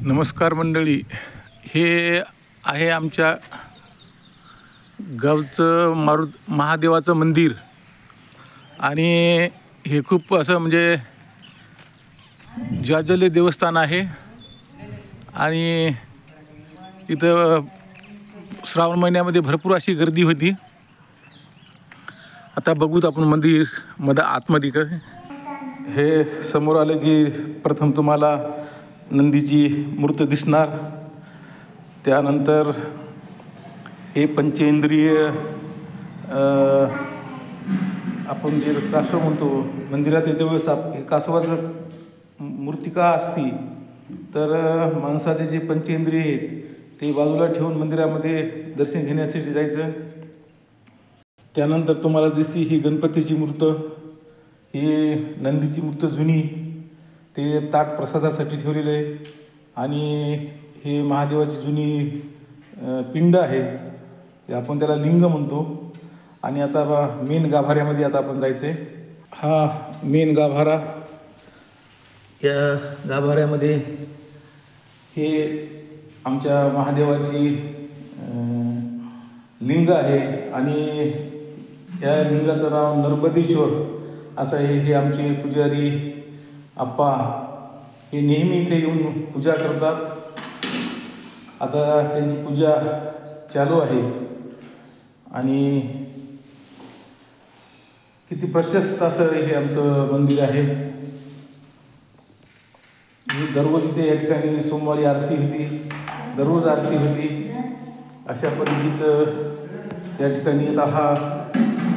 नमस्कार मंडळी, हे आहे आमच्या गावचं महादेवाचं मंदिर. आणि हे खूप असं म्हणजे जाजले देवस्थान आहे. आणि इथं श्रावण महिन्यामध्ये भरपूर अशी गर्दी होती. आता बघूत आपण मंदिर आतमध्ये काय. हे समोर आले की प्रथम तुम्हाला नंदीची मूर्ती दिसणार. त्यानंतर हे पंचेंद्रिय आपण जे कासव म्हणतो मंदिरात येते वेळेस कासवाचं मूर्तिका असती, तर माणसाचे जे पंचेंद्रिय आहेत ते बाजूला ठेवून मंदिरामध्ये दर्शन घेण्यासाठी जायचं. त्यानंतर तुम्हाला दिसती ही गणपतीची मूर्त, ही नंदीची मूर्त जुनी, ते ताट प्रसादासाठी ठेवलेलं आहे. आणि हे महादेवाची जुनी पिंड आहे, ते आपण त्याला लिंग म्हणतो. आणि आता मेन गाभाऱ्यामध्ये आता आपण जायचं आहे. हा मेन गाभारा. या गाभाऱ्यामध्ये हे आमच्या महादेवाची लिंग आहे. आणि या लिंगाचं नाव नर्मदेश्वर असं आहे. हे आमचे पुजारी आप्पा हे नेहमी इथे येऊन पूजा करतात. आता त्यांची पूजा चालू आहे. आणि किती प्रशस्त असं हे आमचं मंदिर आहे. दररोज इथे या ठिकाणी सोमवारी आरती होती, दररोज आरती होती. अशा पद्धतीचं या ठिकाणी आता हा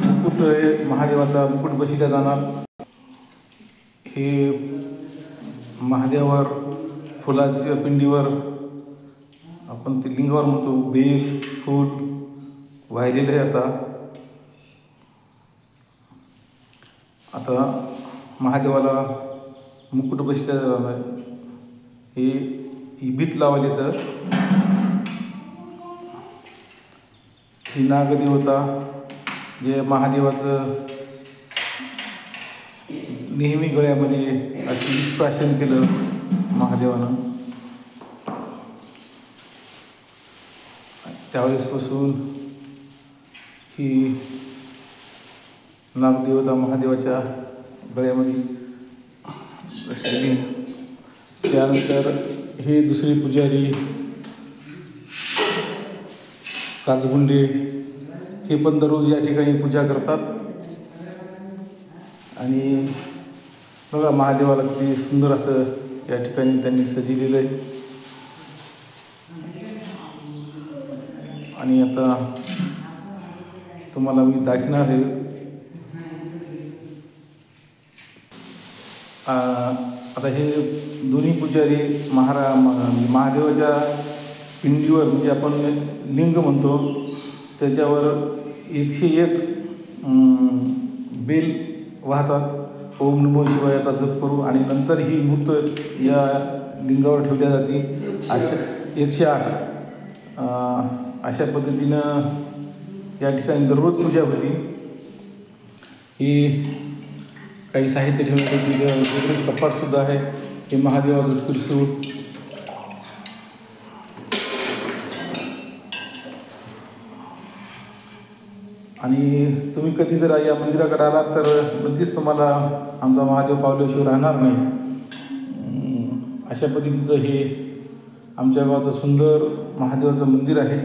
मुकुट महादेवाचा मुकुट बसविला जाणार. हे महादेवावर फुलाच्या पिंडीवर आपण ते लिंगावर म्हणतो बेल फूल वाहिलेलं आहे. आता महादेवाला मुकुट बसविला जाणार आहे. ही भीत लावली तर ही नागदेवता जे महादेवाचं नेहमी गळ्यामध्ये अशी निष्प्राशन केलं महादेवानं, त्यावेळेसपासून ही नागदेवता महादेवाच्या गळ्यामध्ये बसलेली. त्यानंतर हे दुसरे पुजारी काजगुंडे हे पण दररोज या ठिकाणी पूजा करतात. आणि बघा महादेवाला किती सुंदर असं या ठिकाणी त्यांनी सजवलेलं आहे. आणि आता तुम्हाला मी दाखवणार आहे. आता हे दोन्ही पुजारी महादेवाच्या पिंडीवर म्हणजे आपण लिंग म्हणतो त्याच्यावर 101 बेल वाहतात. ओम नमो शिवायाचा जप करू आणि नंतर ही मूर्त या लिंगावर ठेवल्या जाते. अशा 108 अशा पद्धतीनं या ठिकाणी दररोज पूजा होती. ही काही साहित्य ठेवण्यासाठी वेगळंच कपाटसुद्धा आहे. हे महादेवाचं त्रिशूळ. आणि तुम्ही कधी जर या मंदिराकडे आलात तर नक्कीच तुम्हाला आमचा महादेव पावल्याशिवाय राहणार नाही. अशा पद्धतीचं हे आमच्या गावाचं सुंदर महादेवाचं मंदिर आहे.